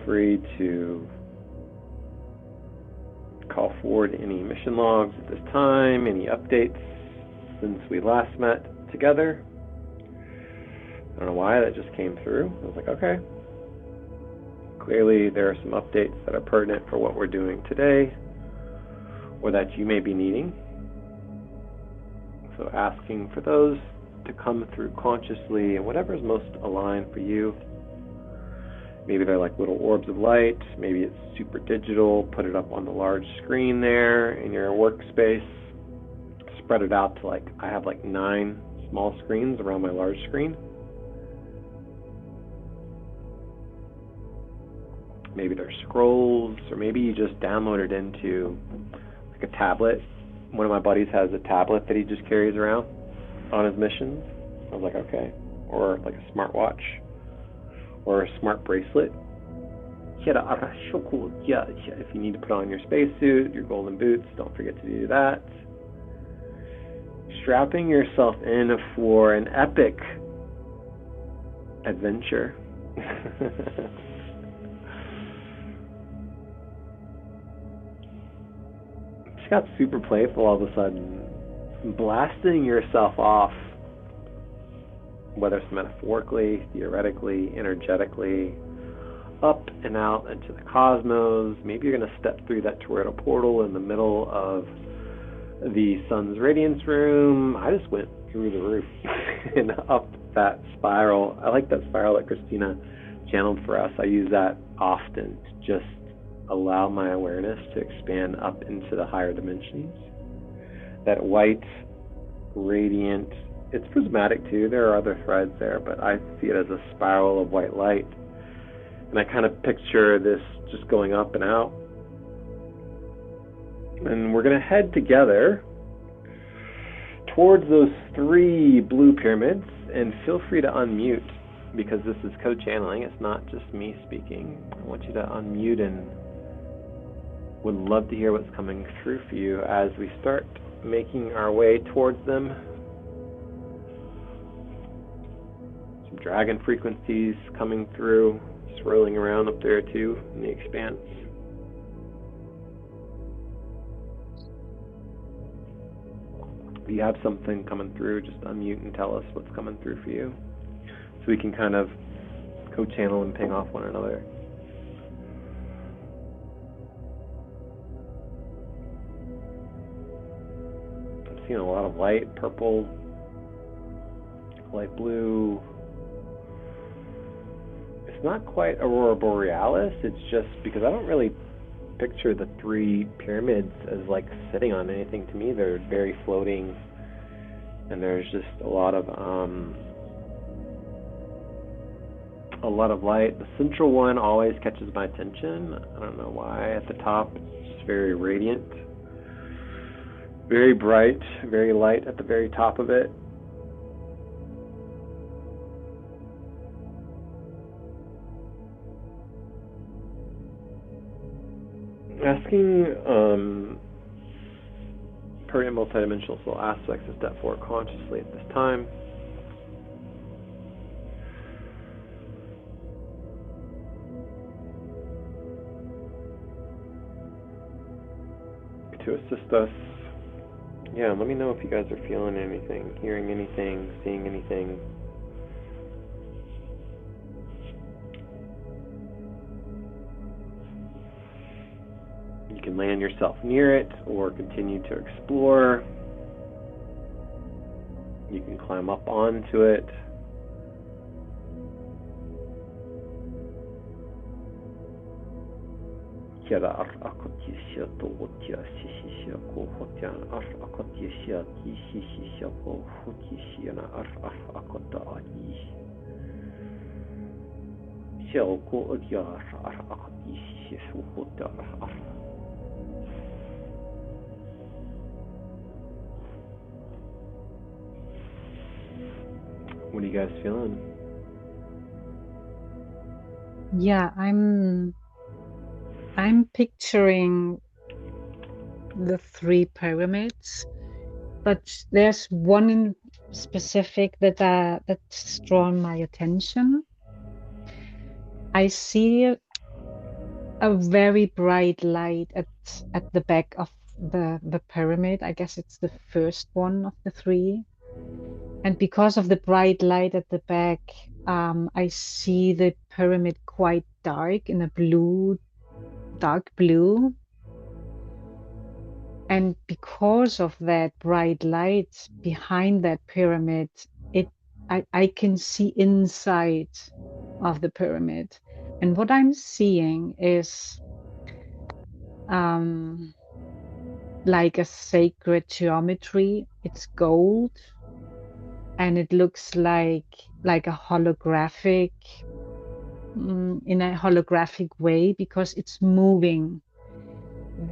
free to call forward any mission logs at this time, any updates since we last met together. I don't know why that just came through. I was like, okay. Clearly there are some updates that are pertinent for what we're doing today or that you may be needing. So asking for those to come through consciously and whatever is most aligned for you. Maybe they're like little orbs of light. Maybe it's super digital. Put it up on the large screen there in your workspace. Spread it out to I have 9 small screens around my large screen. Maybe they're scrolls, or maybe you just download it into a tablet. One of my buddies has a tablet that he just carries around on his missions. I was like, okay. Or a smartwatch. Or a smart bracelet. If you need to put on your spacesuit, your golden boots, don't forget to do that. Strapping yourself in for an epic adventure. Just got super playful all of a sudden. Blasting yourself off, whether it's metaphorically, theoretically, energetically, up and out into the cosmos. Maybe you're going to step through that toroidal portal in the middle of the sun's radiance room. I just went through the roof and up that spiral. I like that spiral that Christina channeled for us. I use that often to just allow my awareness to expand up into the higher dimensions. That white, radiant, it's prismatic too, there are other threads there, but I see it as a spiral of white light. And I kind of picture this just going up and out. And we're going to head together towards those 3 blue pyramids, and feel free to unmute, because this is co-channeling, it's not just me speaking. I want you to unmute, and would love to hear what's coming through for you as we start making our way towards them. Some dragon frequencies coming through, swirling around up there too in the expanse. If you have something coming through, just unmute and tell us what's coming through for you, so we can kind of co-channel and ping off one another. I'm seeing a lot of light, purple, light blue. It's not quite Aurora Borealis, it's just because I don't really picture the 3 pyramids as sitting on anything. To me, they're very floating, and there's just a lot of light. The central one always catches my attention. I don't know why. At the top, it's just very radiant, very bright, very light at the very top of it. Asking pertinent multidimensional soul aspects to step forward consciously at this time. To assist us. Yeah, let me know if you guys are feeling anything, hearing anything, seeing anything. You can land yourself near it or continue to explore. You can climb up onto it. What are you guys feeling? Yeah, I'm picturing the 3 pyramids, but there's one in specific that's drawn my attention. I see a very bright light at the back of the pyramid. I guess it's the first one of the three. And because of the bright light at the back, I see the pyramid quite dark in a dark blue. And because of that bright light behind that pyramid, I can see inside of the pyramid. And what I'm seeing is like a sacred geometry. It's gold and it looks like a holographic in a holographic way because it's moving.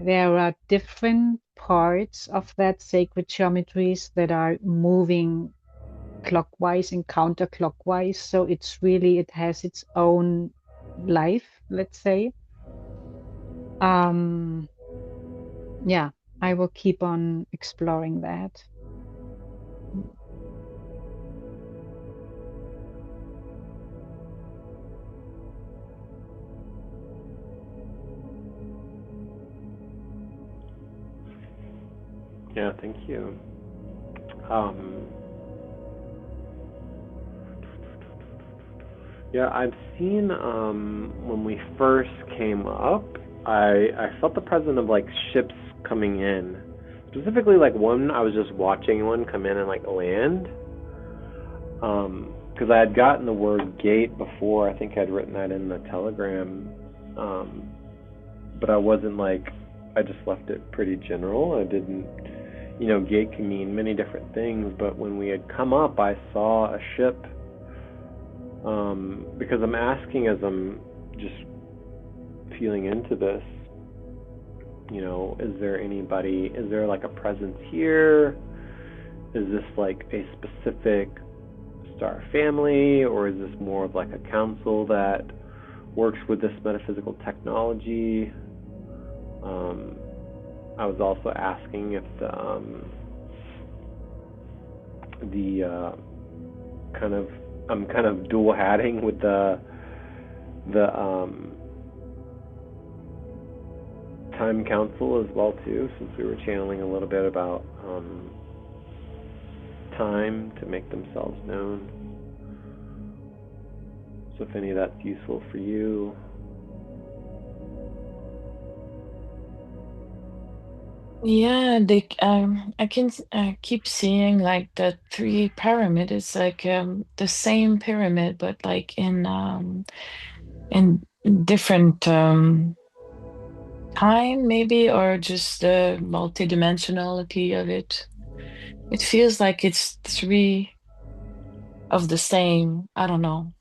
There are different parts of that sacred geometries that are moving clockwise and counterclockwise. So it has its own life, let's say. Yeah, I will keep on exploring that. Yeah, thank you. Yeah, I've seen when we first came up, I felt the presence of like ships coming in. Specifically, like one, I was just watching one come in and like land. Because I had gotten the word gate before. I think I'd written that in the telegram. But I wasn't like, I just left it pretty general. I didn't, gate can mean many different things. But when we had come up, I saw a ship. Because I'm asking as I'm just feeling into this, is there like a presence here? Is this like a specific star family, or is this more of like a council that works with this metaphysical technology? I was also asking if I'm kind of dual hatting with the time council as well too, since we were channeling a little bit about time to make themselves known. So if any of that's useful for you. Yeah, I can keep seeing like the three pyramid. It's like the same pyramid, but like in different time maybe, or just the multidimensionality of it. It feels like it's three of the same. I don't know.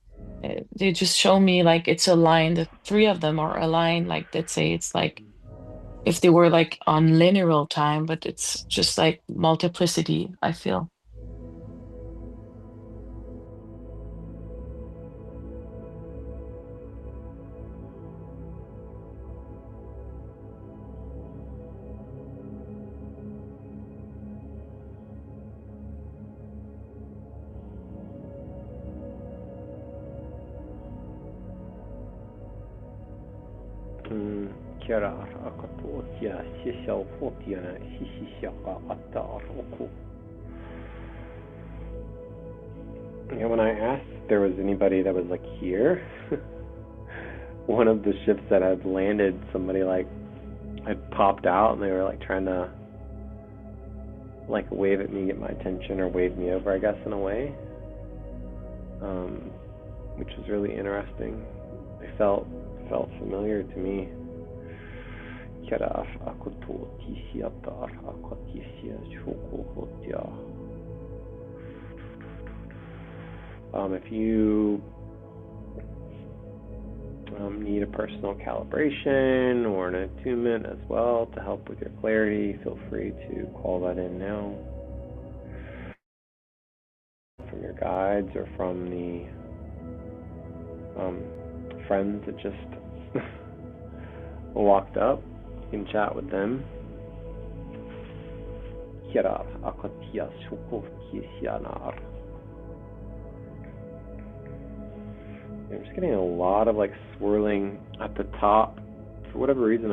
They just show me like it's aligned. The three of them are aligned. Like let's say it's like if they were like on linear time, but it's just like multiplicity, I feel. Yeah, when I asked if there was anybody that was like here, one of the ships that had landed, somebody like had popped out and they were like trying to like wave at me, get my attention, or wave me over, I guess, in a way, which was really interesting. It felt familiar to me. If you need a personal calibration or an attunement as well to help with your clarity, feel free to call that in now from your guides or from the friends that just walked up. You can chat with them. I'm just getting a lot of like swirling at the top for whatever reason,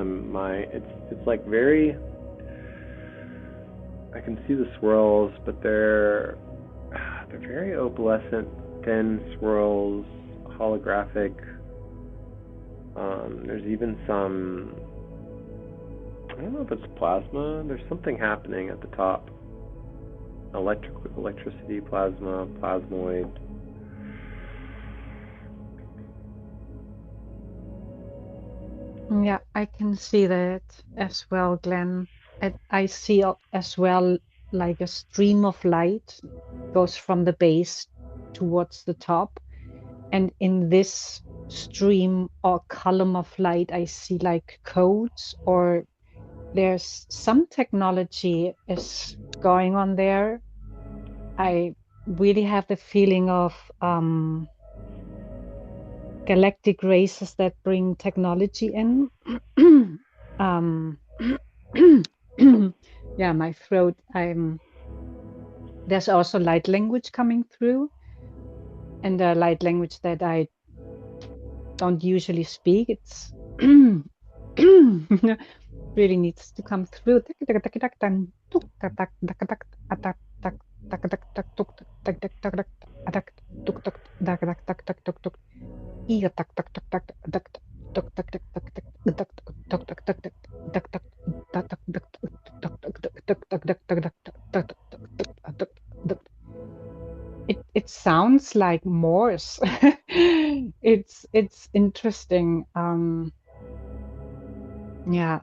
it's like very. I can see the swirls, but they're very opalescent, thin swirls, holographic. There's even some. I don't know if it's plasma. There's something happening at the top. Electricity, plasma, plasmoid. Yeah, I can see that as well, Glenn. I see as well like a stream of light goes from the base towards the top. And in this stream or column of light, I see like codes, or there's some technology is going on there. I really have the feeling of galactic races that bring technology in. Yeah, my throat. There's also light language coming through, and a light language that I don't usually speak. It's really needs to come through. It sounds like Morse. It's interesting. Yeah.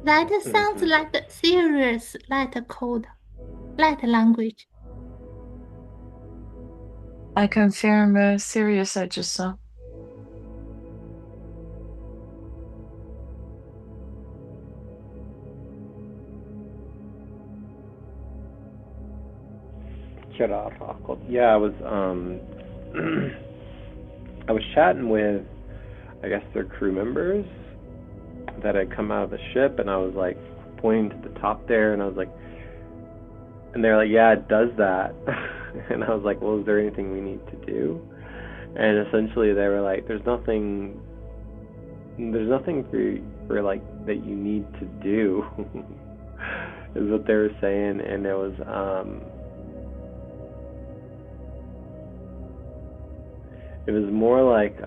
That sounds like a serious light code, light language. I confirm Sirius I just saw. Yeah, I was I was chatting with, I guess, their crew members that had come out of the ship, and I was like pointing to the top there, and I was like, and they're like, yeah, it does that. And I was like, well, is there anything we need to do? And essentially they were like, there's nothing for like that you need to do. Is what they were saying. And it was more like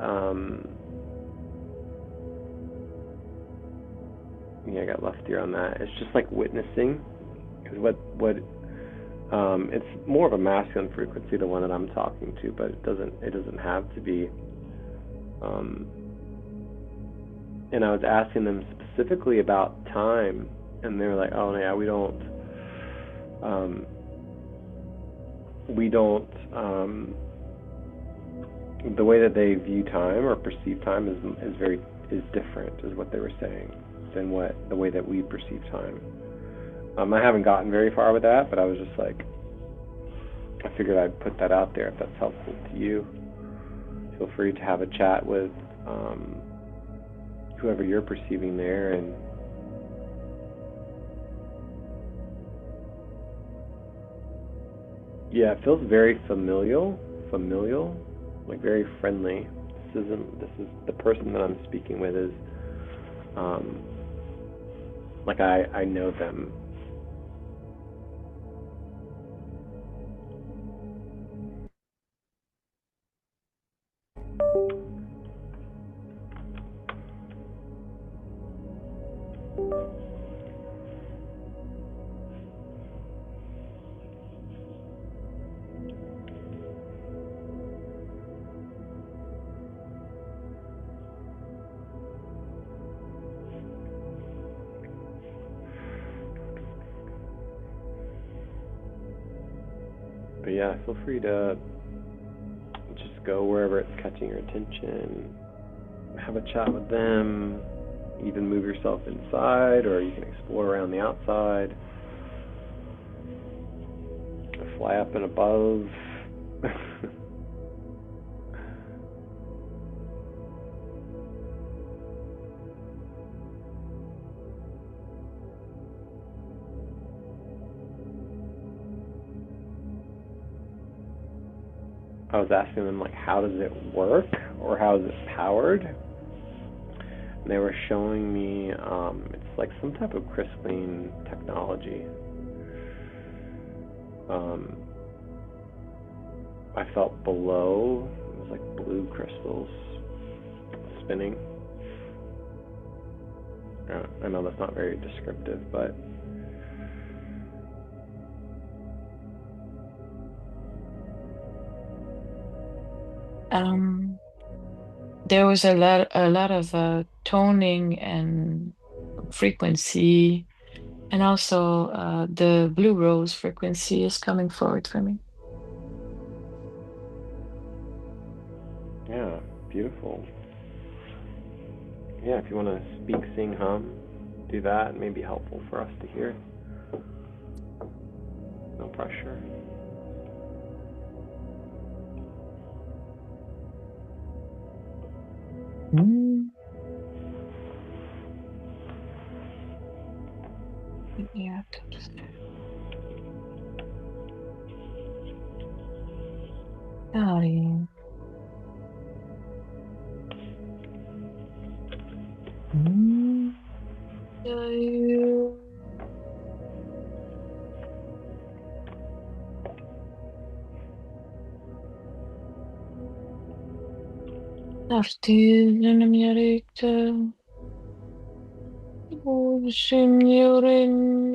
yeah, I got left here on that. It's just like witnessing, because what it's more of a masculine frequency, the one that I'm talking to, but it doesn't have to be. And I was asking them specifically about time, and they were like, "Oh yeah, we don't. The way that they view time or perceive time is different," is what they were saying, than the way that we perceive time. I haven't gotten very far with that, but I was just like, I figured I'd put that out there if that's helpful to you. Feel free to have a chat with whoever you're perceiving there, and yeah, it feels very familial, like very friendly. This is the person that I'm speaking with is like I know them. But yeah, feel free to just go wherever it's catching your attention. Have a chat with them. Even move yourself inside, or you can explore around the outside. Fly up and above. I was asking them, like, how does it work, or how is it powered? And they were showing me, it's like some type of crystalline technology. I felt below, it was like blue crystals spinning. I know that's not very descriptive, but there was a lot of toning and frequency, and also the blue rose frequency is coming forward for me. yeah, beautiful. Yeah, if you want to speak, sing, hum, do that. It may be helpful for us to hear. No pressure. Yeah. Sorry. Artigianum yaricta. Oshim yurin.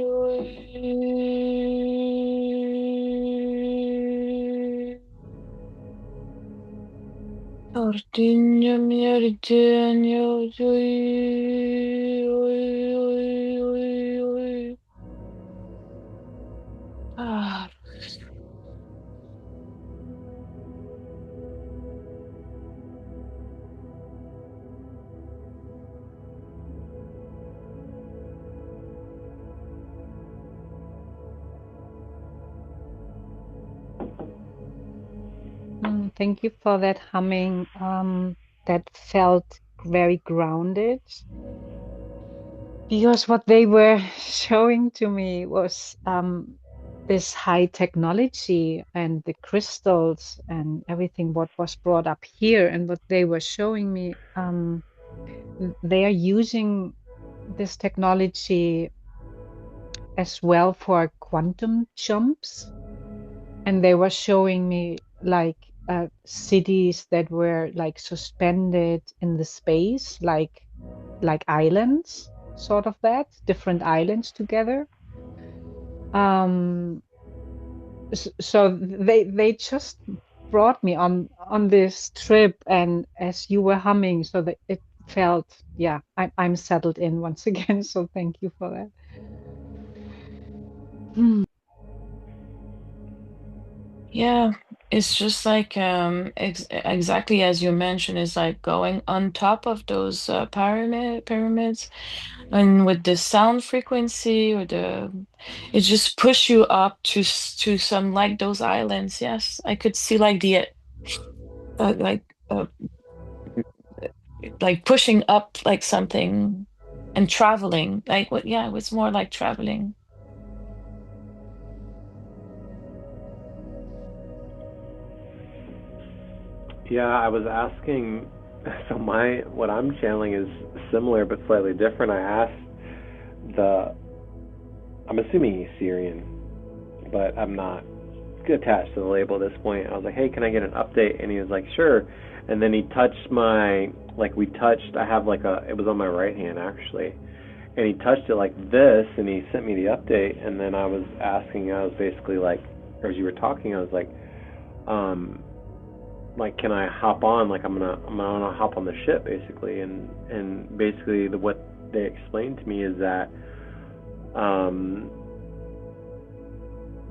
Artigianum yaricta. Ah. Thank you for that humming. That felt very grounded, because what they were showing to me was this high technology and the crystals and everything what was brought up here, and what they were showing me, they are using this technology as well for quantum jumps. And they were showing me like cities that were like suspended in the space, like islands, sort of that, different islands together. So they just brought me on this trip, and as you were humming, so that it felt, yeah, I'm settled in once again. So thank you for that. Yeah, it's just like exactly as you mentioned, it's like going on top of those pyramids, and with the sound frequency or it just push you up to some like those islands. Yes, I could see like the uh, like uh, like pushing up like something and traveling. Like what? Yeah, it was more like traveling. Yeah, I was asking, so what I'm channeling is similar but slightly different. I asked I'm assuming he's Syrian, but I'm not attached to the label at this point. I was like, hey, can I get an update? And he was like, sure. And then he touched I have it was on my right hand actually. And he touched it like this, and he sent me the update. And then I was basically like, or as you were talking, I was like, can I hop on? Like, I'm gonna hop on the ship, basically. And basically, what they explained to me is that,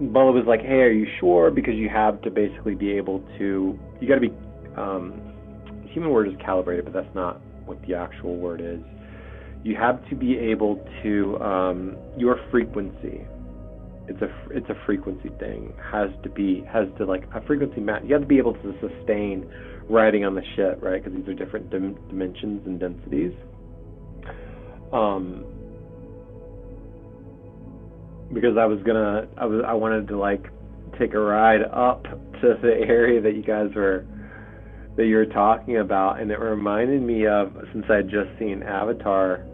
well, it was like, hey, are you sure? Because you have to basically be able to, you got to be, human word is calibrated, but that's not what the actual word is. You have to be able to, your frequency, it's a frequency thing, has to like a frequency match. You have to be able to sustain riding on the ship, right? Because these are different dimensions and densities. Because I wanted to like take a ride up to the area that you were talking about, and it reminded me of, since I'd just seen Avatar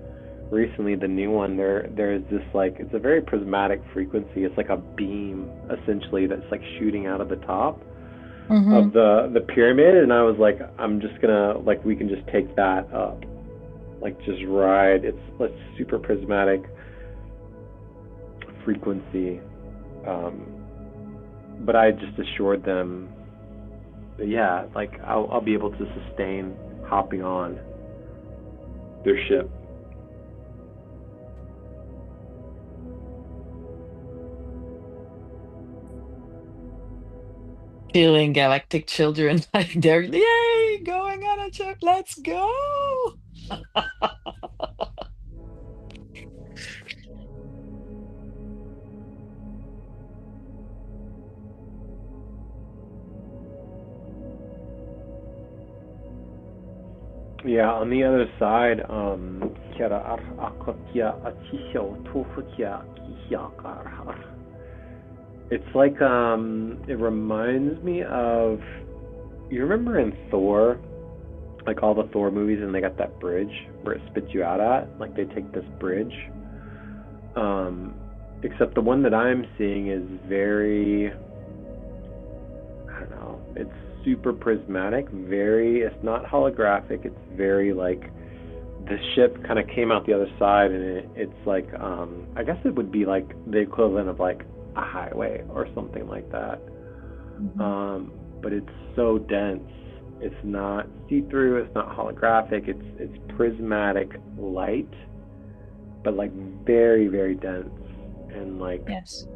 recently, the new one. There's this, like, it's a very prismatic frequency. It's like a beam essentially that's like shooting out of the top of the pyramid, and I was like, I'm just gonna, like, we can just take that up, like, just ride. It's like super prismatic frequency, but I just assured them that, yeah, like, I'll be able to sustain hopping on their ship. Feeling galactic children, like they're, yay, going on a trip, let's go. Yeah, on the other side, it's like, it reminds me of, you remember in Thor, like all the Thor movies, and they got that bridge where it spits you out at, like they take this bridge, except the one that I'm seeing is very, I don't know, it's super prismatic, it's not holographic, it's very, like, the ship kind of came out the other side, and it's like, I guess it would be like the equivalent of like a highway or something like that. But it's so dense. It's not see-through, it's not holographic, it's prismatic light, but like very, very dense, and like, Yes.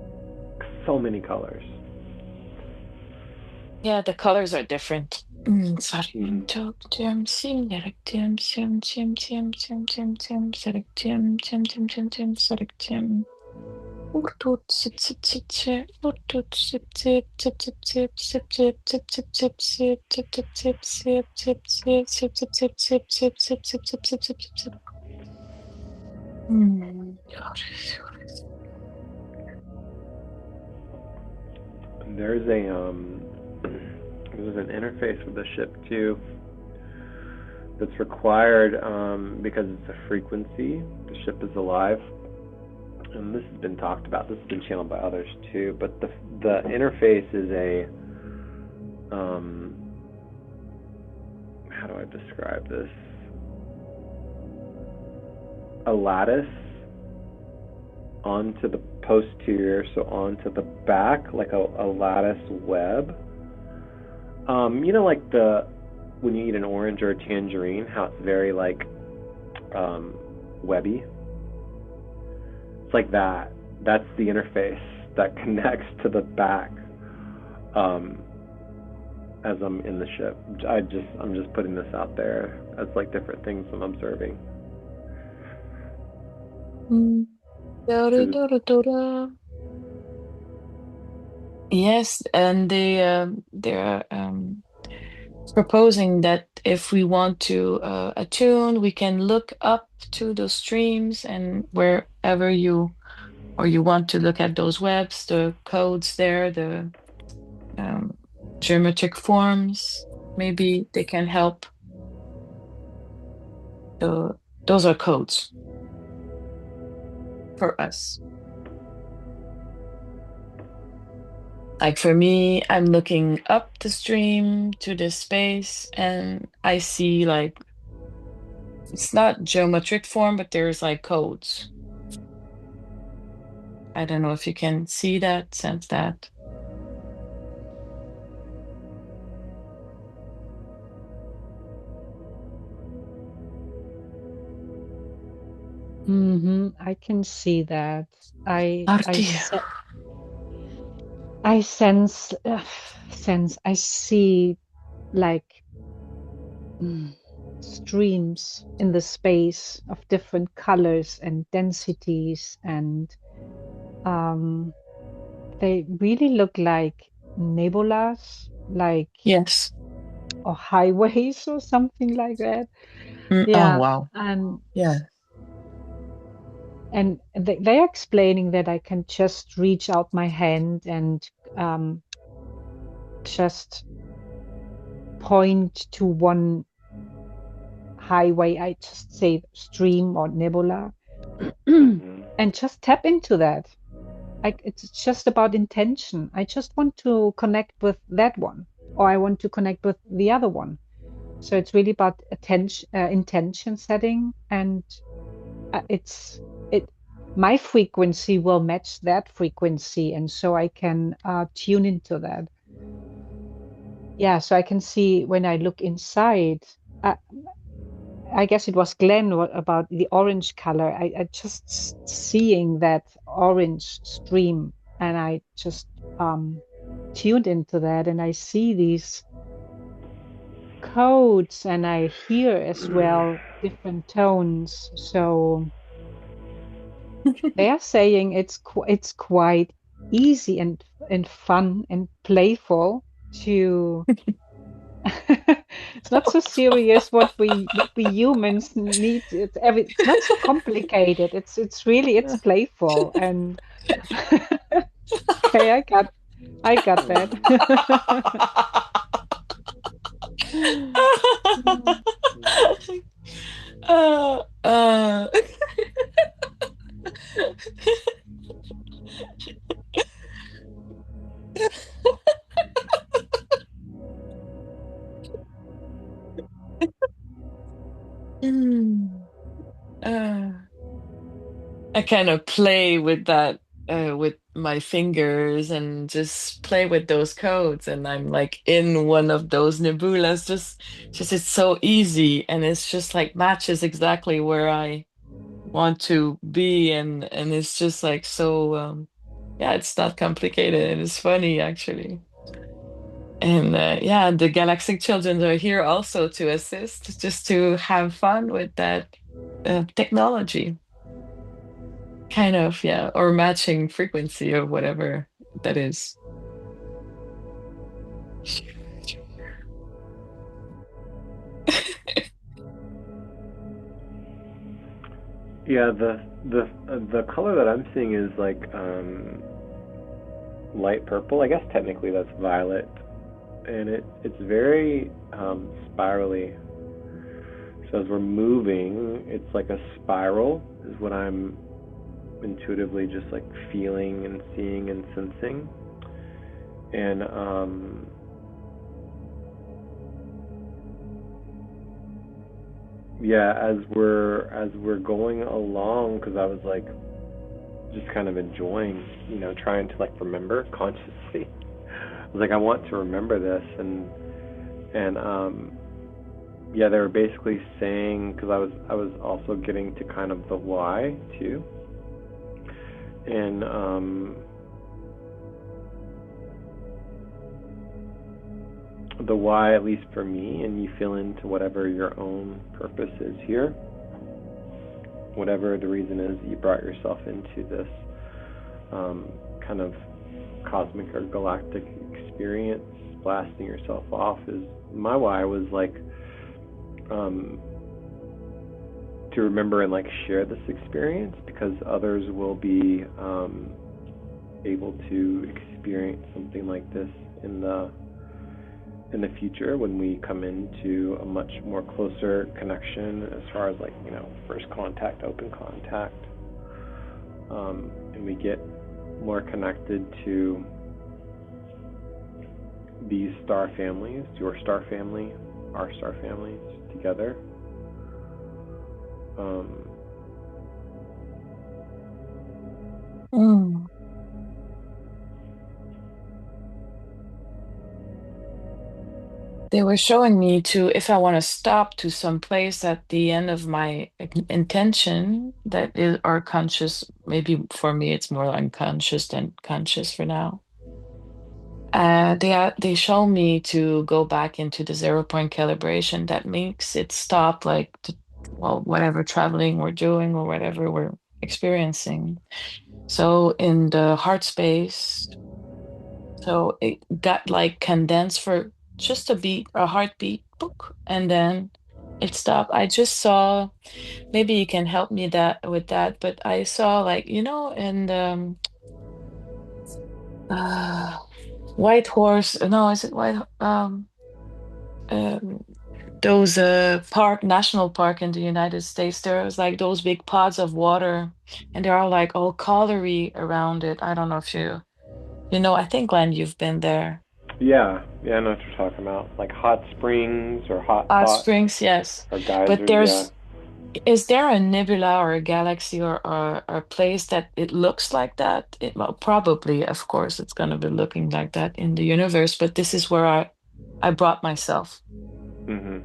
so many colors. Yeah, the colors are different. Sorry. There's an interface with the ship too that's required, because it's a frequency. The ship is alive, and this has been talked about. This has been channeled by others too. But the interface is a, how do I describe this? A lattice onto the posterior, so onto the back, like a lattice web. You know, like when you eat an orange or a tangerine, how it's very, like, webby. It's like that. That's the interface that connects to the back, as I'm in the ship. I'm just putting this out there as, like, different things I'm observing. Yes, and they're proposing that if we want to attune, we can look up to those streams, and wherever you want to look at those webs, the codes there, the geometric forms, maybe they can help. Those are codes for us. Like for me, I'm looking up the stream to this space, and I see, like, it's not geometric form, but there's like codes. I don't know if you can see that, sense that. I can see that. I Artie. I sense, I see, like, streams in the space of different colors and densities, and they really look like nebulas, like, Yes. or highways or something like that. Oh, Yeah, wow. and Yeah. and they're explaining that I can just reach out my hand and just point to one highway. I just say stream or nebula and just tap into that. It's just about intention. I just want to connect with that one, or I want to connect with the other one. So it's really about intention setting, and my frequency will match that frequency, and so I can tune into that. Yeah, so I can see when I look inside. I guess it was Glenn about the orange color. I just seeing that orange stream, and I just tuned into that, and I see these codes, and I hear as well different tones. So they are saying it's quite easy and fun and playful to. It's not so serious what we humans need. It's not so complicated. It's really playful, and okay, I got that. I kind of play with that with my fingers and just play with those codes, and I'm like in one of those nebulas. Just it's so easy, and it's just like matches exactly where I want to be, and it's just like so yeah, it's not complicated, and it's funny actually. And yeah, the Galactic Children are here also to assist, just to have fun with that technology. Kind of, yeah, or matching frequency or whatever that is. Yeah, the color that I'm seeing is like light purple. I guess technically that's violet, and it's very spirally. So as we're moving, it's like a spiral is what I'm intuitively just like feeling and seeing and sensing. And yeah, as we're going along, because I was like just kind of enjoying, trying to like remember consciously. I was like, I want to remember this, and yeah, they were basically saying, because I was also getting to kind of the why too, and the why, at least for me, and you fill into whatever your own purpose is here, whatever the reason is that you brought yourself into this kind of cosmic or galactic experience, blasting yourself off. Is my why was like to remember and like share this experience, because others will be able to experience something like this in the future, when we come into a much more closer connection, as far as like first contact, open contact, and we get more connected to these star families, your star family, our star families together. They were showing me to, if I want to stop to some place at the end of my intention that is our conscious, maybe for me it's more unconscious than conscious for now. They show me to go back into the 0 point calibration that makes it stop, like whatever traveling we're doing or whatever we're experiencing. So in the heart space, so it got like condensed for just a heartbeat, book, and then it stopped. I just saw, maybe you can help me with that, but I saw like, and White Horse. No, is it White? Those national park in the United States. There's like those big pods of water, and they're all like all colory around it. I don't know if you know. I think Glenn, you've been there. Yeah, I know what you're talking about. Like hot springs or hot Hot pots springs, yes. or But geysers, yeah. is there a nebula or a galaxy or a place that it looks like that? Well, probably, of course, it's going to be looking like that in the universe, but this is where I brought myself. Mhm.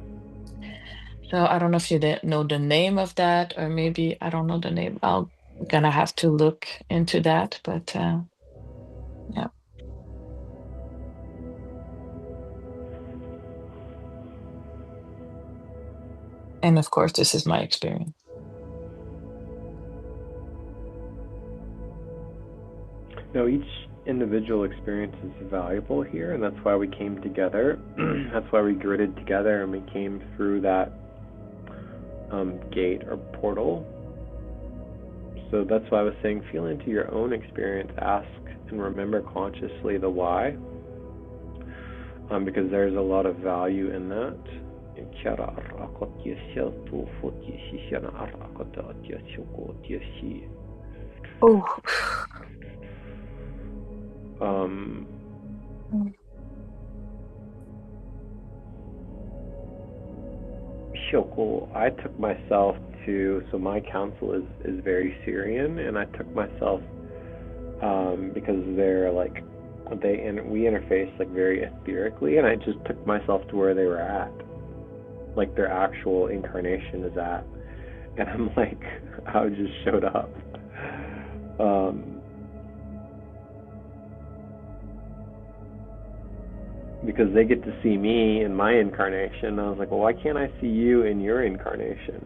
So I don't know if you know the name of that, or maybe I don't know the name. I'm gonna have to look into that, but yeah. And of course, this is my experience. No, each individual experience is valuable here, and that's why we came together. That's why we gridded together and we came through that gate or portal. So that's why I was saying, feel into your own experience, ask and remember consciously the why, because there's a lot of value in that. Oh. Shoko, I took myself to, so my council is very Syrian, and I took myself because they're like, we interface like very etherically, and I just took myself to where they were at, like their actual incarnation is at, and I'm like, I just showed up. Because they get to see me in my incarnation. I was like, well, why can't I see you in your incarnation?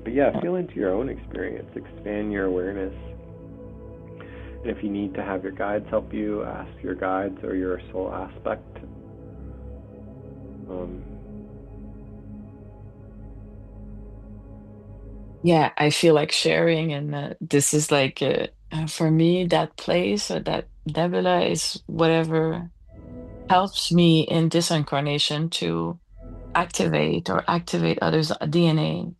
But yeah, feel into your own experience, expand your awareness. And if you need to have your guides help you, ask your guides or your soul aspect. Yeah, I feel like sharing, and this is like for me, that place or that nebula is whatever helps me in this incarnation to activate others' DNA.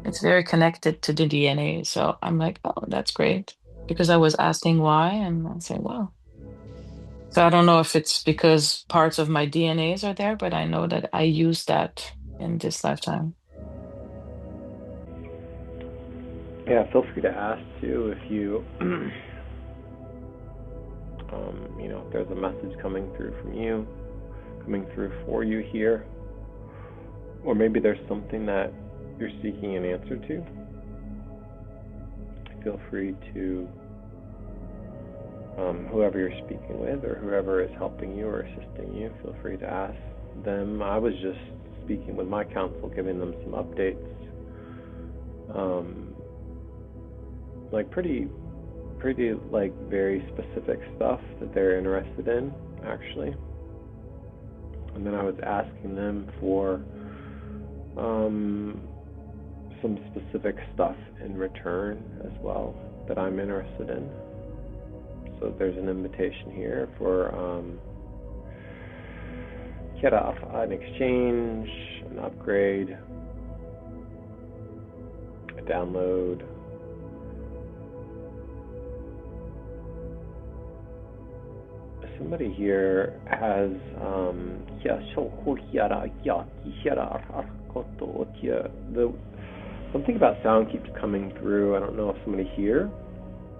It's very connected to the DNA. So I'm like, oh, that's great. Because I was asking why, and I say, wow. So I don't know if it's because parts of my DNAs are there, but I know that I use that in this lifetime. Yeah, feel free to ask too if you, if there's a message coming through from you, coming through for you here, or maybe there's something that you're seeking an answer to. Feel free to, whoever you're speaking with or whoever is helping you or assisting you, feel free to ask them. I was just speaking with my council, giving them some updates, like pretty like very specific stuff that they're interested in, actually. And then I was asking them for some specific stuff in return as well that I'm interested in. So there's an invitation here for an exchange, an upgrade, a download. Somebody here has something about sound keeps coming through. I don't know if somebody here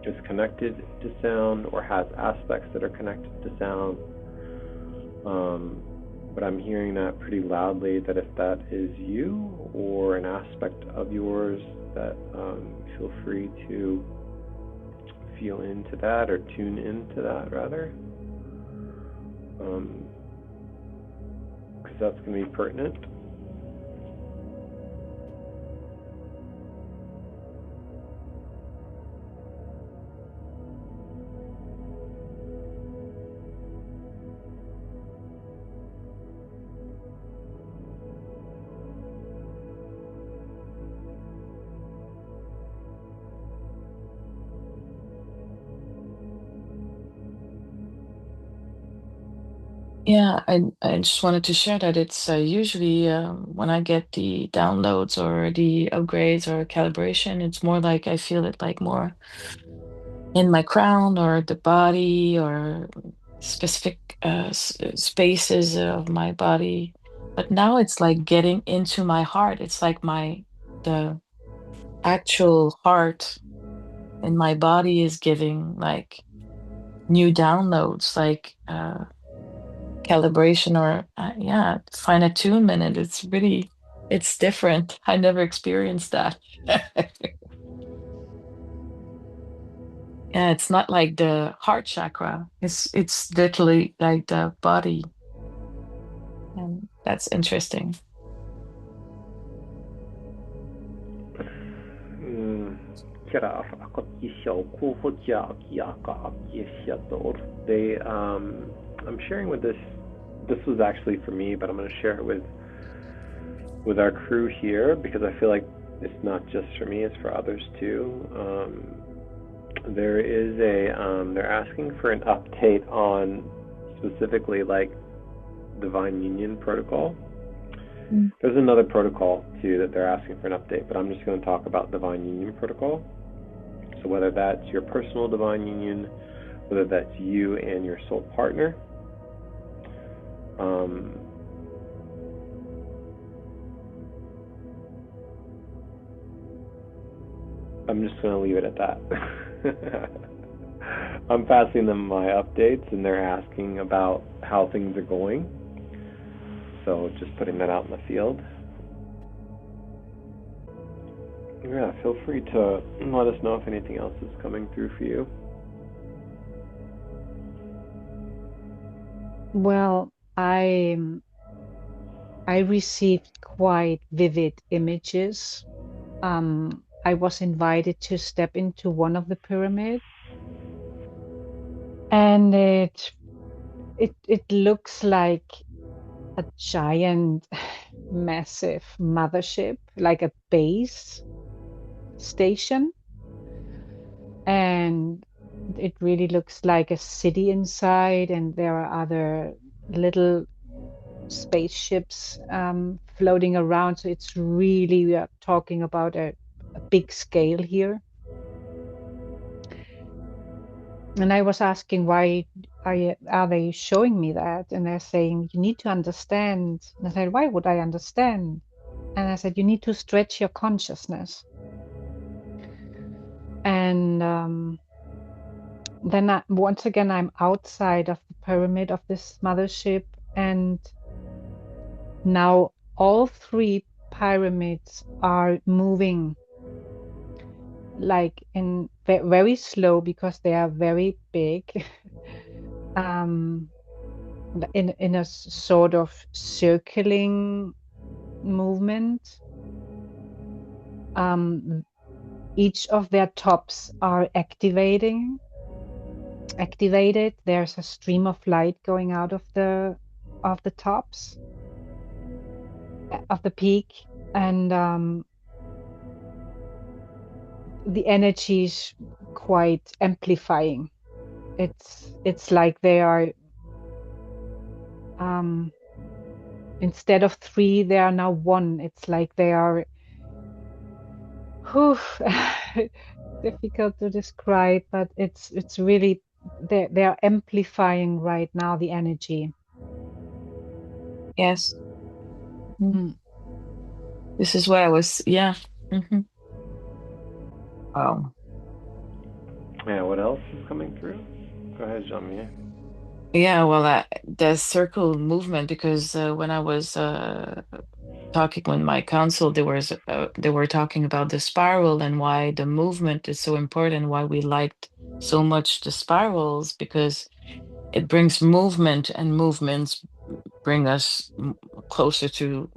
is connected to sound or has aspects that are connected to sound, but I'm hearing that pretty loudly, that if that is you or an aspect of yours, that feel free to feel into that or tune into that rather, because that's going to be pertinent. Yeah, I just wanted to share that it's usually when I get the downloads or the upgrades or calibration, it's more like I feel it like more in my crown or the body or specific spaces of my body. But now it's like getting into my heart. It's like the actual heart in my body is giving like new downloads, like calibration or yeah, fine attunement, and it's different. I never experienced that. Yeah, it's not like the heart chakra. It's literally like the body, and that's interesting. 嗯，kira ako isyo kuhutya kiaka kisyator. I'm sharing with this. This was actually for me, but I'm going to share it with our crew here because I feel like it's not just for me; it's for others too. There is they're asking for an update on specifically like Divine Union protocol. There's another protocol too that they're asking for an update, but I'm just going to talk about Divine Union protocol. So whether that's your personal Divine Union, whether that's you and your soul partner, I'm just going to leave it at that. I'm passing them my updates and they're asking about how things are going. So just putting that out in the field. Yeah, feel free to let us know if anything else is coming through for you. Well, I received quite vivid images. I was invited to step into one of the pyramids, and it looks like a giant, massive mothership, like a base station, and it really looks like a city inside, and there are other little spaceships floating around. So it's really, we are talking about a big scale here. And I was asking, why are they showing me that? And they're saying, you need to understand. And I said, why would I understand? And I said, you need to stretch your consciousness. And then once again, I'm outside of the pyramid of this mothership. And now all three pyramids are moving like in very slow because they are very big. In a sort of circling movement. Each of their tops are activated. There's a stream of light going out of the tops of the peak, and the energy is quite amplifying. It's like they are instead of three, they are now one. It's like they are difficult to describe, but it's really they are amplifying right now the energy. Yes. This is where I was, yeah. Wow. Yeah, what else is coming through? Go ahead, Jean-Mier. Yeah, well, the circle movement, because when I was talking with my council, they were talking about the spiral and why the movement is so important, why we liked so much the spirals, because it brings movement, and movements bring us closer to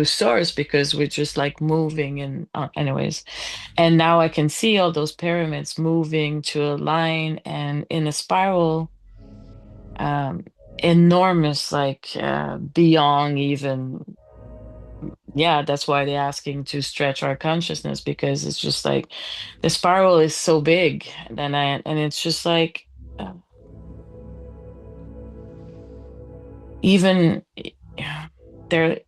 source, because we're just like moving, and anyways. And now I can see all those pyramids moving to a line and in a spiral, enormous, like beyond even. Yeah, that's why they're asking to stretch our consciousness, because it's just like the spiral is so big, and it's just like even there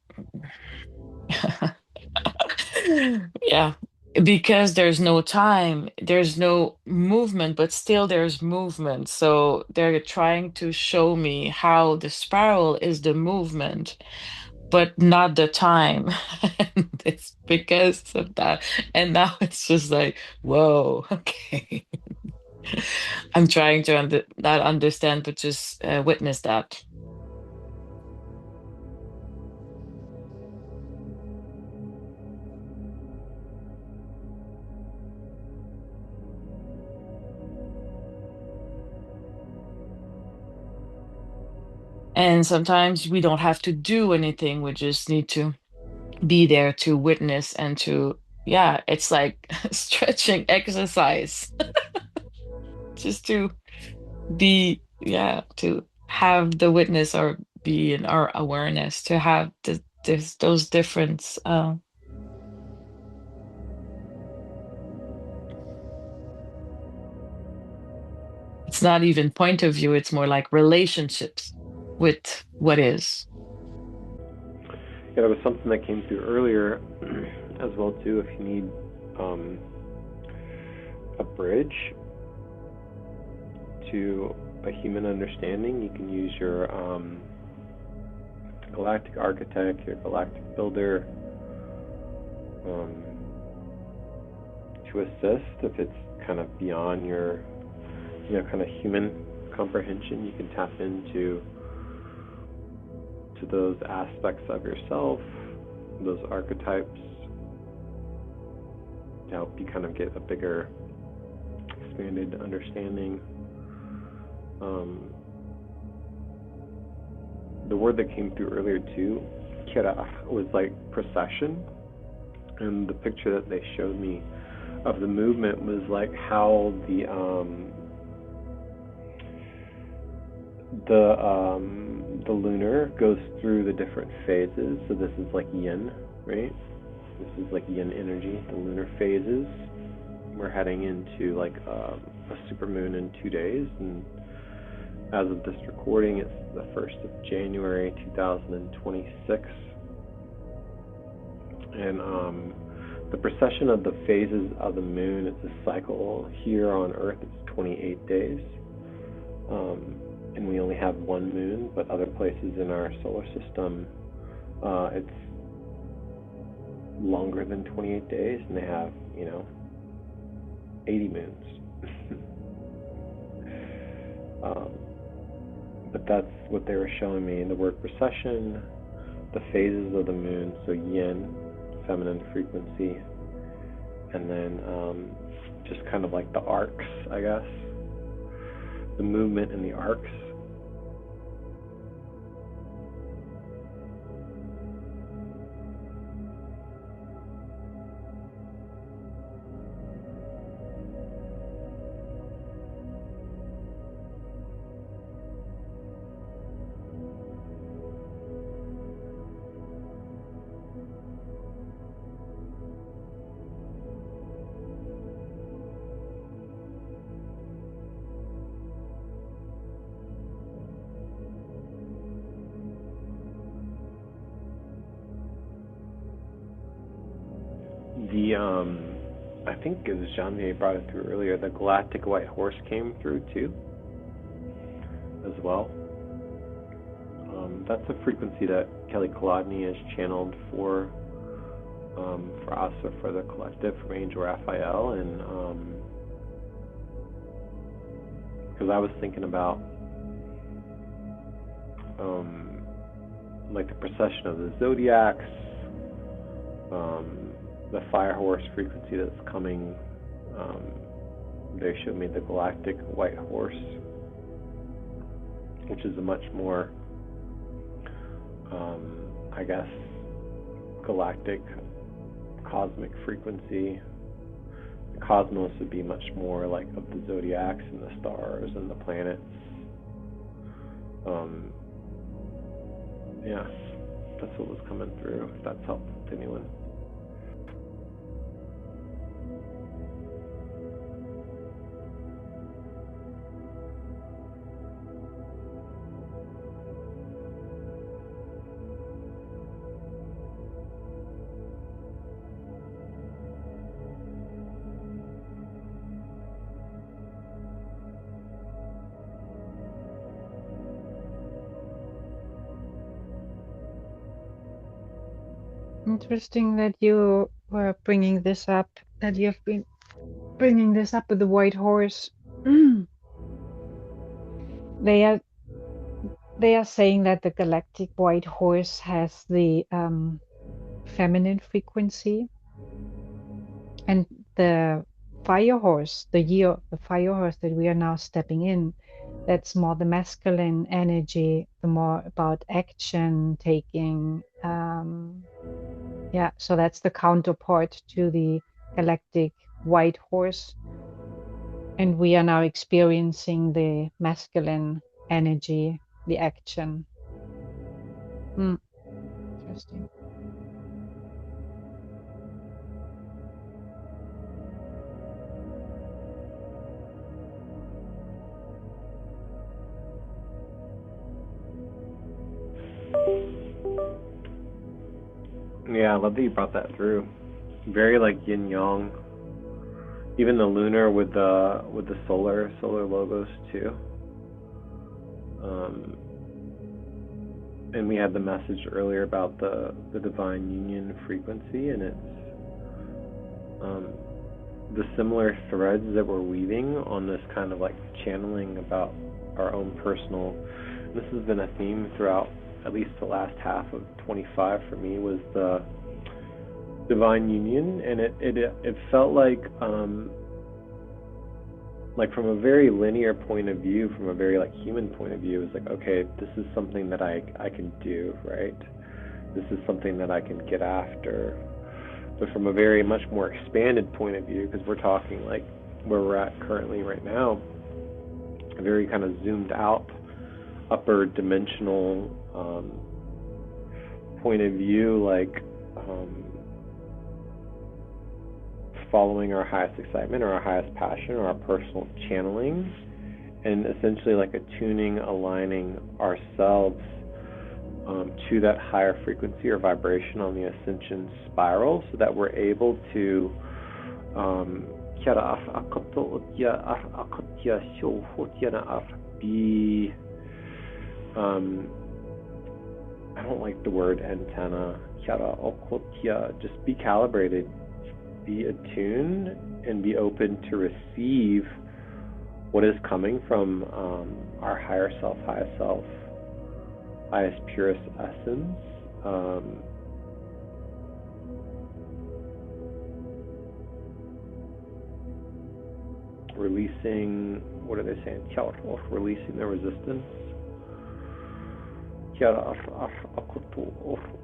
yeah, because there's no time, there's no movement, but still there's movement. So they're trying to show me how the spiral is the movement, but not the time. And it's because of that. And now it's just like, whoa, okay. I'm trying to not understand, but just witness that. And sometimes we don't have to do anything. We just need to be there to witness and to, yeah, it's like stretching exercise. Just to be, yeah, to have the witness or be in our awareness, to have those different it's not even point of view, it's more like relationships with what is. Yeah, there was something that came through earlier as well too. If you need a bridge to a human understanding, you can use your galactic architect, your galactic builder, to assist. If it's kind of beyond your, kind of human comprehension, you can tap into those aspects of yourself, those archetypes, to help you kind of get a bigger, expanded understanding. The word that came through earlier too, kira, was like procession, and the picture that they showed me of the movement was like how the lunar goes through the different phases. So this is like yin, right? This is like yin energy, the lunar phases. We're heading into like a supermoon in 2 days, and as of this recording, it's the 1st of January 2026. And the precession of the phases of the moon, it's a cycle. Here on Earth, it's 28 days. And we only have one moon, but other places in our solar system, it's longer than 28 days, and they have, 80 moons. But that's what they were showing me. The word precession, the phases of the moon, so yin, feminine frequency, and then just kind of like the arcs, I guess. The movement in the arcs. I think it was Jean brought it through earlier, the Galactic White Horse came through too, as well. That's a frequency that Kelly Kolodny has channeled for us, or for the collective, from Angel Raphael, and because I was thinking about like the precession of the zodiacs, the fire horse frequency that's coming. They showed me the Galactic White Horse, which is a much more, I guess, galactic, cosmic frequency. The cosmos would be much more like of the zodiacs and the stars and the planets. Yeah, that's what was coming through, if that's helpful to anyone. Interesting that you were bringing this up, that you've been bringing this up with the white horse. They are saying that the galactic white horse has the feminine frequency, and the fire horse, the fire horse that we are now stepping in, that's more the masculine energy, the more about action taking. Yeah, so that's the counterpart to the galactic white horse. And we are now experiencing the masculine energy, the action. Interesting. Yeah, I love that you brought that through. Very like yin yang. Even the lunar with the solar logos too. And we had the message earlier about the divine union frequency, and it's the similar threads that we're weaving on this kind of like channeling about our own personal. This has been a theme throughout at least the last half of 25 for me, was the divine union, and it felt like from a very linear point of view, from a very like human point of view, it's like, okay, this is something that I can do, right? This is something that I can get after. But from a very much more expanded point of view, because we're talking like where we're at currently right now, a very kind of zoomed out, upper dimensional point of view, like following our highest excitement or our highest passion or our personal channeling, and essentially like attuning, aligning ourselves to that higher frequency or vibration on the ascension spiral, so that we're able to be I don't like the word antenna, just be calibrated, be attuned, and be open to receive what is coming from our higher self, highest self, highest, purest essence. Releasing, what are they saying? Releasing the resistance.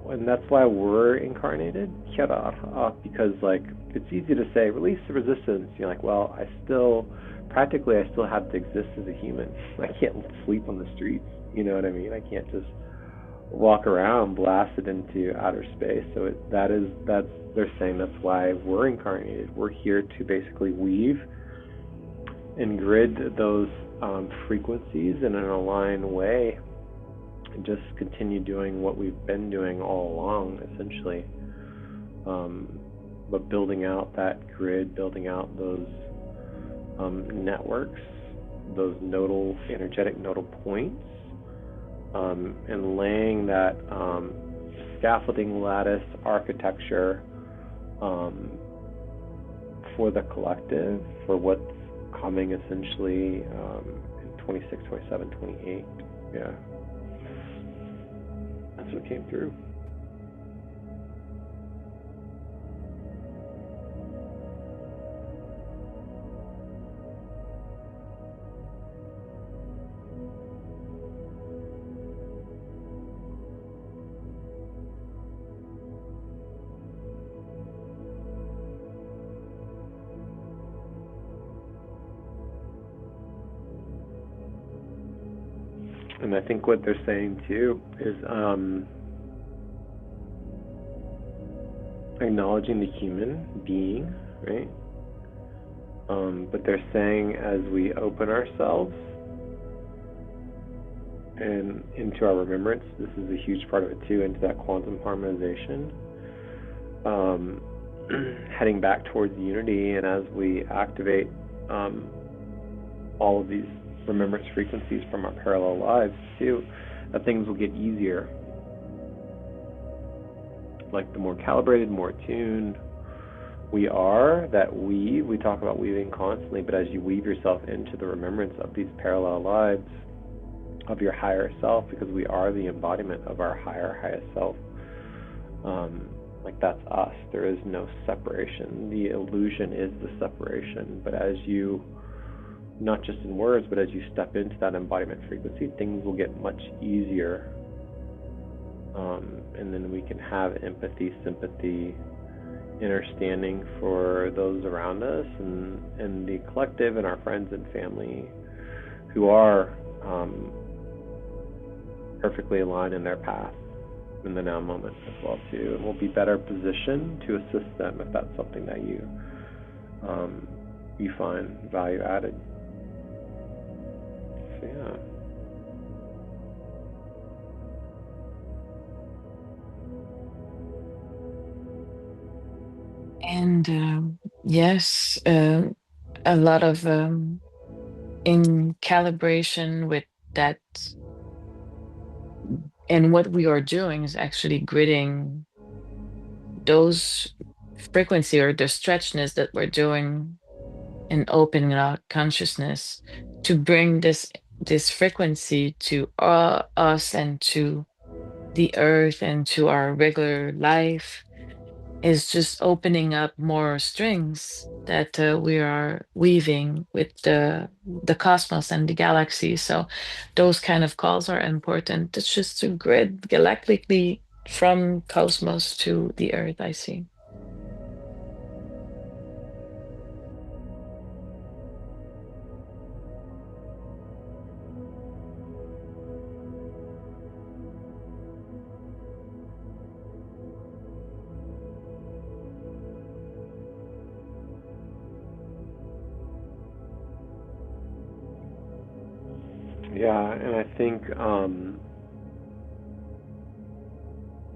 And that's why we're incarnated, because like it's easy to say release the resistance. You're like, well, I still have to exist as a human. I can't sleep on the streets, you know what I mean? I can't just walk around blasted into outer space. So they're saying that's why we're incarnated. We're here to basically weave and grid those frequencies in an aligned way, and just continue doing what we've been doing all along, essentially. But building out that grid, building out those networks, those energetic nodal points, and laying that scaffolding lattice architecture for the collective, for what's coming essentially in 26, 27, 28. Yeah. That's what came through. And I think what they're saying too is acknowledging the human being, right? But they're saying as we open ourselves and into our remembrance, this is a huge part of it too, into that quantum harmonization, heading back towards unity, and as we activate all of these remembrance frequencies from our parallel lives too, that things will get easier. like the more calibrated, more attuned we are, that we talk about weaving constantly, but as you weave yourself into the remembrance of these parallel lives of your higher self, because we are the embodiment of our highest self, like that's us. There is no separation. The illusion is the separation. But as you, not just in words, but as you step into that embodiment frequency, things will get much easier. And then we can have empathy, sympathy, understanding for those around us, and the collective, and our friends and family who are perfectly aligned in their path in the now moment as well too, and we'll be better positioned to assist them if that's something that you find value added. So yeah. And yes, a lot of in calibration with that, and what we are doing is actually gridding those frequency or the stretchness that we're doing and opening our consciousness to bring this frequency to us and to the earth and to our regular life, is just opening up more strings that we are weaving with the cosmos and the galaxy. So those kind of calls are important. It's just to grid galactically from cosmos to the earth, I see. Yeah, and I think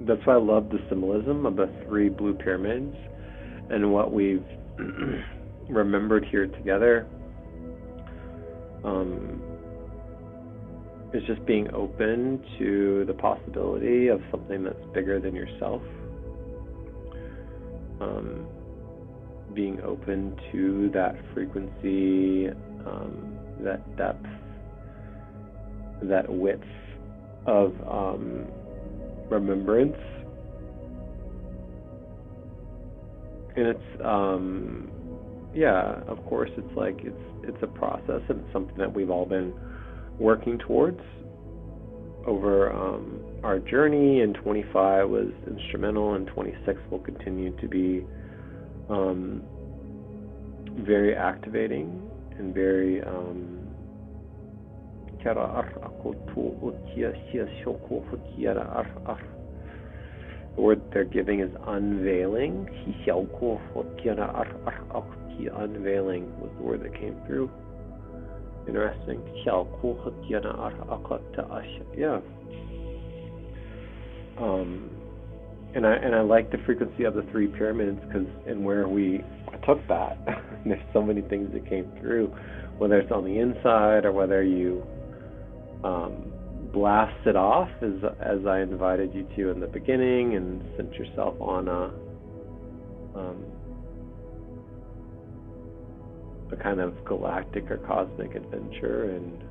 that's why I love the symbolism of the 3 blue pyramids and what we've remembered here together. Is just being open to the possibility of something that's bigger than yourself. Being open to that frequency, that depth, that width of remembrance. And it's yeah, of course it's like it's a process, and it's something that we've all been working towards over our journey, and 25 was instrumental, and 26 will continue to be very activating and very the word they're giving is unveiling. Unveiling was the word that came through. Interesting. Yeah. And I like the frequency of the 3 pyramids, because and where we took that, there's so many things that came through, whether it's on the inside or whether you blast it off, as I invited you to in the beginning, and sent yourself on a kind of galactic or cosmic adventure, and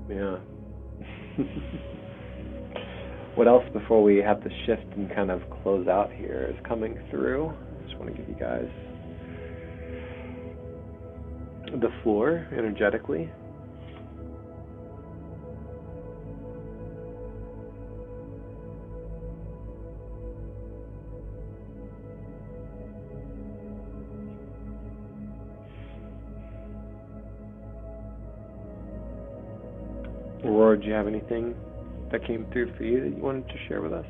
yeah. What else before we have to shift and kind of close out here is coming through? I just want to give you guys the floor energetically. Aurora, do you have anything that came through for you that you wanted to share with us?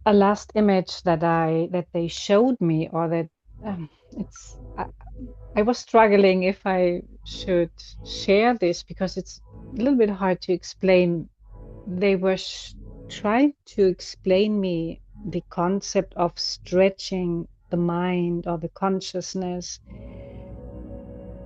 A last image that they showed me, or that it's I was struggling if I should share this, because it's a little bit hard to explain. They were trying to explain me the concept of stretching the mind or the consciousness,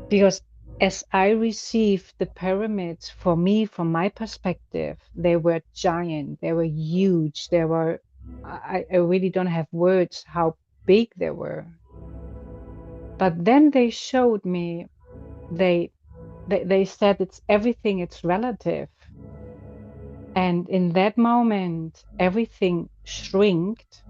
Because as I received the pyramids, for me, from my perspective, they were giant, they were huge, they were, I really don't have words how big they were. But then they showed me, they said it's everything, it's relative. And in that moment, everything shrinked.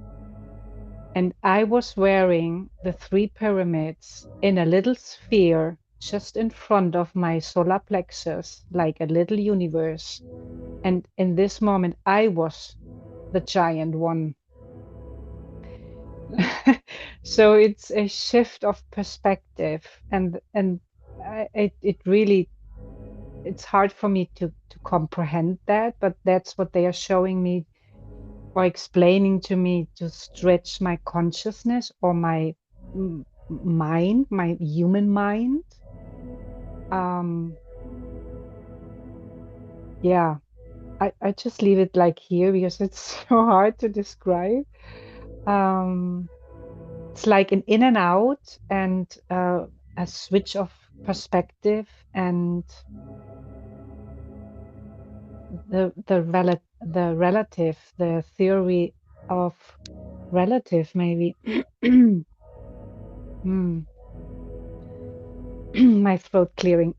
And I was wearing the 3 pyramids in a little sphere just in front of my solar plexus, like a little universe. And in this moment, I was the giant one. So it's a shift of perspective, and it really, it's hard for me to comprehend that, but that's what they are showing me or explaining to me, to stretch my consciousness or my mind, my human mind. Yeah, I just leave it like here because it's so hard to describe. It's like an in and out, and a switch of perspective, and the relative, the theory of relative, maybe. My throat clearing.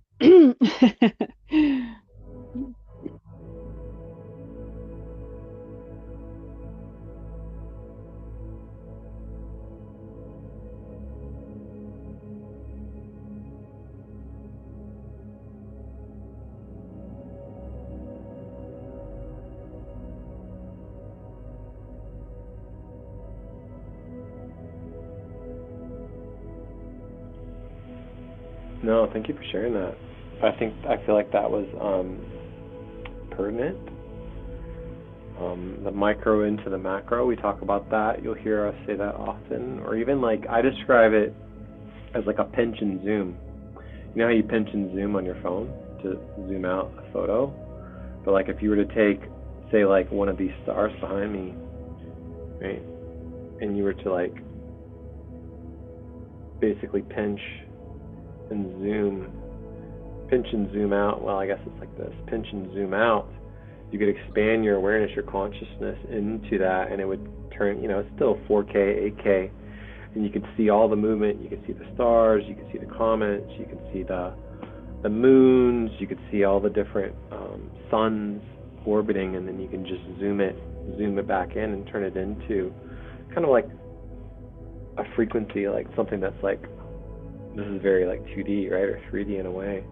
No, thank you for sharing that. I feel like that was pertinent. The micro into the macro, we talk about that. You'll hear us say that often, or even like I describe it as like a pinch and zoom. You know how you pinch and zoom on your phone to zoom out a photo? But like if you were to take, say, like one of these stars behind me, right, and you were to like basically pinch and zoom out, well, I guess it's like this, pinch and zoom out, you could expand your awareness, your consciousness into that, and it would turn, it's still 4K, 8K, and you can see all the movement, you can see the stars, you can see the comets, you can see the moons, you can see all the different suns orbiting, and then you can just zoom it back in and turn it into kind of like a frequency, like something that's like, this is very like 2D, right, or 3D in a way.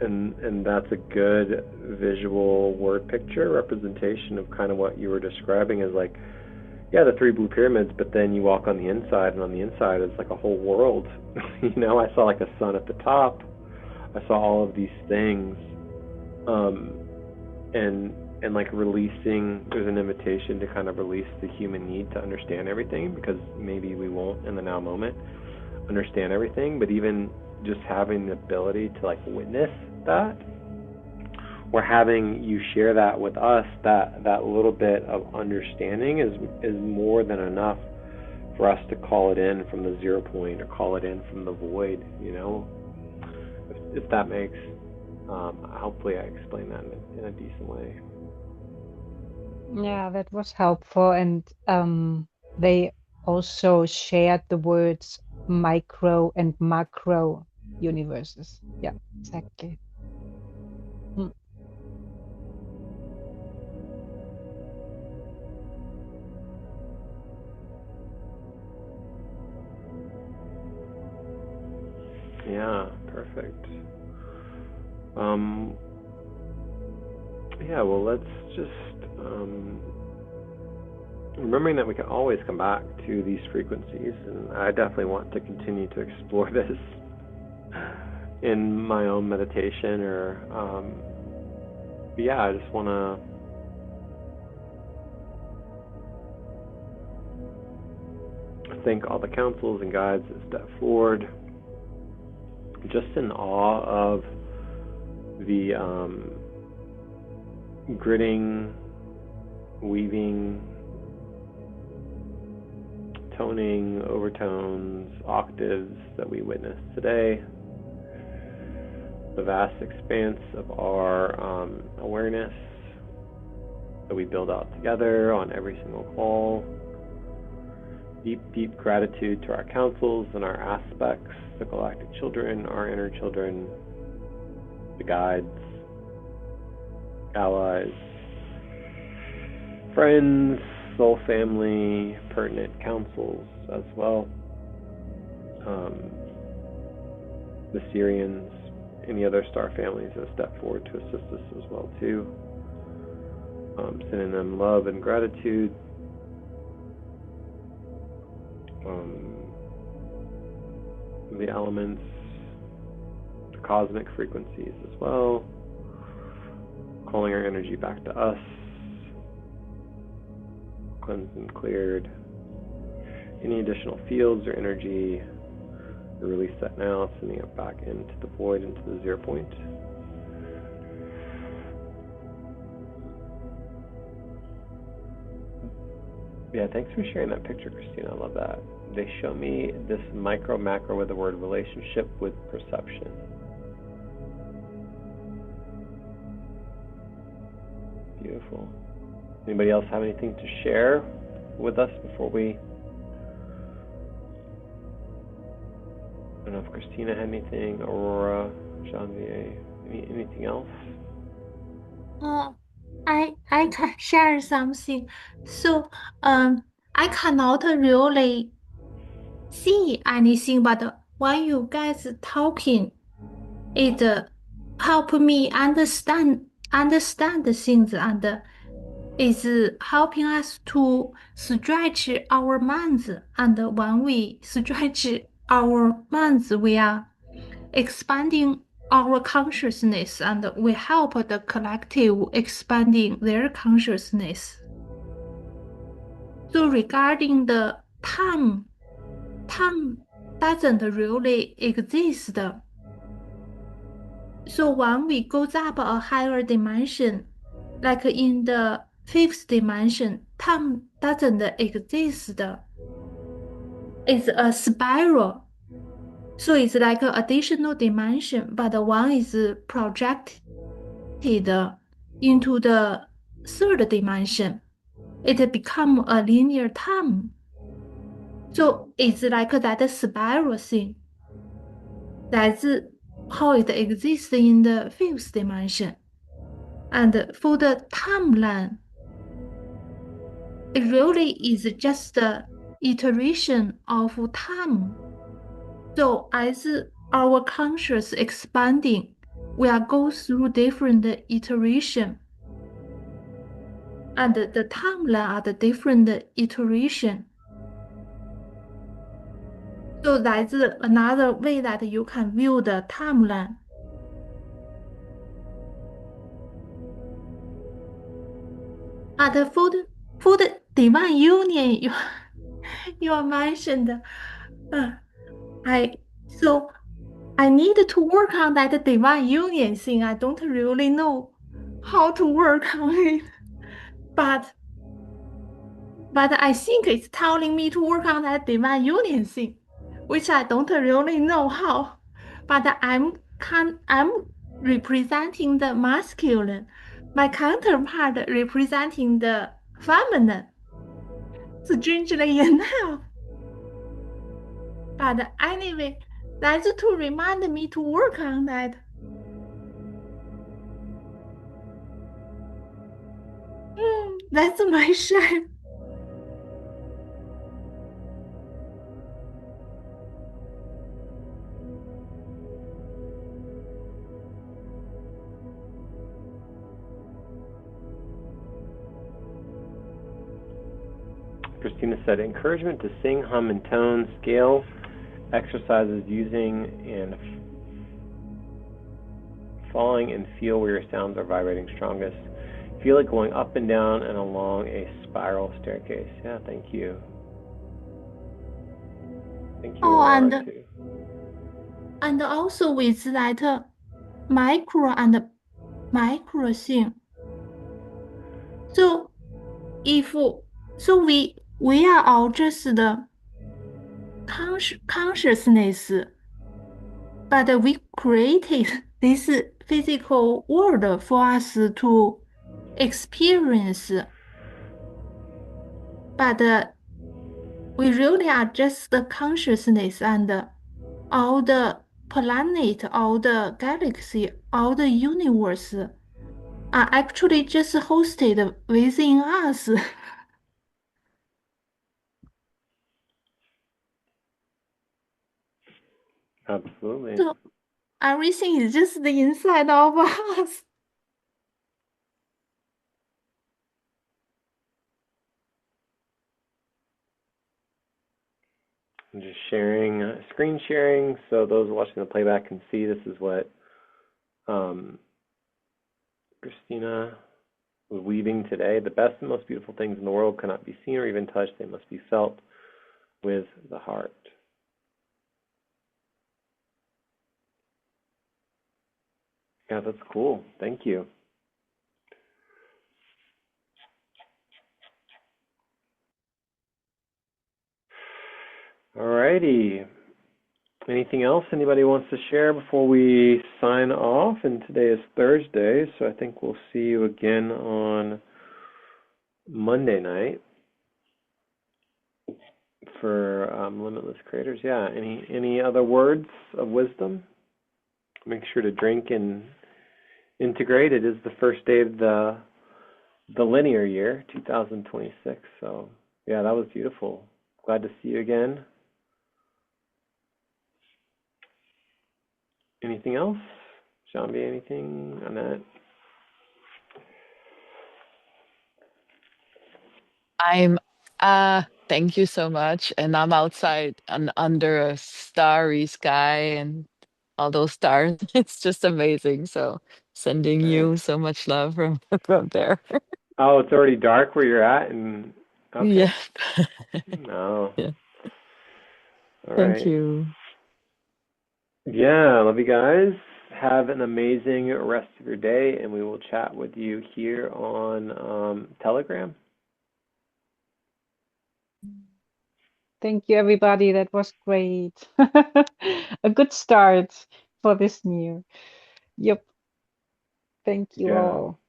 And that's a good visual word picture representation of kind of what you were describing as like, yeah, the 3 blue pyramids, but then you walk on the inside, and on the inside is like a whole world. I saw like a sun at the top. I saw all of these things, and like releasing, there's an invitation to kind of release the human need to understand everything, because maybe we won't in the now moment understand everything, but even just having the ability to like witness that, or having you share that with us, that little bit of understanding is more than enough for us to call it in from the 0 point, or call it in from the void, if that makes, hopefully I explained that in a decent way. Yeah, that was helpful. And they also shared the words micro and macro universes. Yeah, exactly. Yeah, perfect. Yeah, well, let's just remembering that we can always come back to these frequencies, and I definitely want to continue to explore this in my own meditation, or yeah, I just want to thank all the counsels and guides that step forward, just in awe of the gridding, weaving, toning, overtones, octaves that we witness today. The vast expanse of our awareness that we build out together on every single call. Deep, deep gratitude to our councils and our aspects, the galactic children, our inner children, the guides, allies, friends, soul family, pertinent councils as well, the Syrians, any other star families that step forward to assist us as well too. Sending them love and gratitude. The elements, the cosmic frequencies as well, calling our energy back to us, cleansed and cleared. Any additional fields or energy, we release that now, sending it back into the void, into the 0 point. Yeah, thanks for sharing that picture, Christina. I love that. They show me this micro macro with the word relationship with perception. Beautiful. Anybody else have anything to share with us before we... I don't know if Christina had anything, Aurora, Janvier, anything else? I can share something. So, I cannot really see anything, but when you guys talking, it help me understand the things, and is helping us to stretch our minds. And when we stretch our minds, we are expanding our consciousness, and we help the collective expanding their consciousness. So regarding the time doesn't really exist. So when we go up a higher dimension, like in the fifth dimension, time doesn't exist. It's a spiral. So it's like an additional dimension, but one is projected into the third dimension. It becomes a linear time. So it's like that spiral thing. That's how it exists in the fifth dimension. And for the timeline, it really is just the iteration of time. So as our conscious expanding, we are go through different iteration, and the timeline are the different iteration. So that's another way that you can view the timeline. And for the divine union you mentioned, I need to work on that divine union thing. I don't really know how to work on it, but I think it's telling me to work on that divine union thing, which I don't really know how. But I'm representing the masculine, my counterpart representing the feminine. Strangely enough. But anyway, that's to remind me to work on that. That's my share. Christina said, encouragement to sing, hum, and tone, scale, exercises using and falling and feel where your sounds are vibrating strongest. Feel it going up and down and along a spiral staircase. Yeah, thank you. Thank you, Aurora, too. And also with that micro and micro thing. So we are all just the consciousness, but we created this physical world for us to experience. But we really are just the consciousness, and all the planet, all the galaxy, all the universe are actually just hosted within us. Absolutely. So everything is just the inside of us. I'm just sharing, screen sharing, so those watching the playback can see this is what Christina was weaving today. The best and most beautiful things in the world cannot be seen or even touched. They must be felt with the heart. Yeah, that's cool. Thank you. Alrighty. Anything else anybody wants to share before we sign off? And today is Thursday, so I think we'll see you again on Monday night for Limitless Creators. Yeah. Any other words of wisdom? Make sure to drink and integrate. It is the first day of the linear year, 2026. So yeah, that was beautiful. Glad to see you again. Anything else? Shambi, anything on that? I'm thank you so much. And I'm outside and under a starry sky and all those stars. It's just amazing. So sending you so much love from from there. Oh, it's already dark where you're at, and okay. Yeah. No. Yeah. All Thank right. you. Yeah, love you guys. Have an amazing rest of your day, and we will chat with you here on Telegram. Thank you, everybody. That was great. A good start for this new. Yep. Thank you Yeah. all.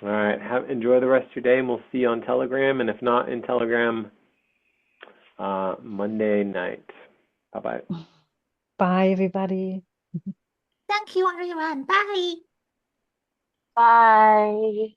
All right. Enjoy the rest of your day, and we'll see you on Telegram. And if not in Telegram, Monday night. Bye-bye. Bye, everybody. Thank you, everyone. Bye. Bye.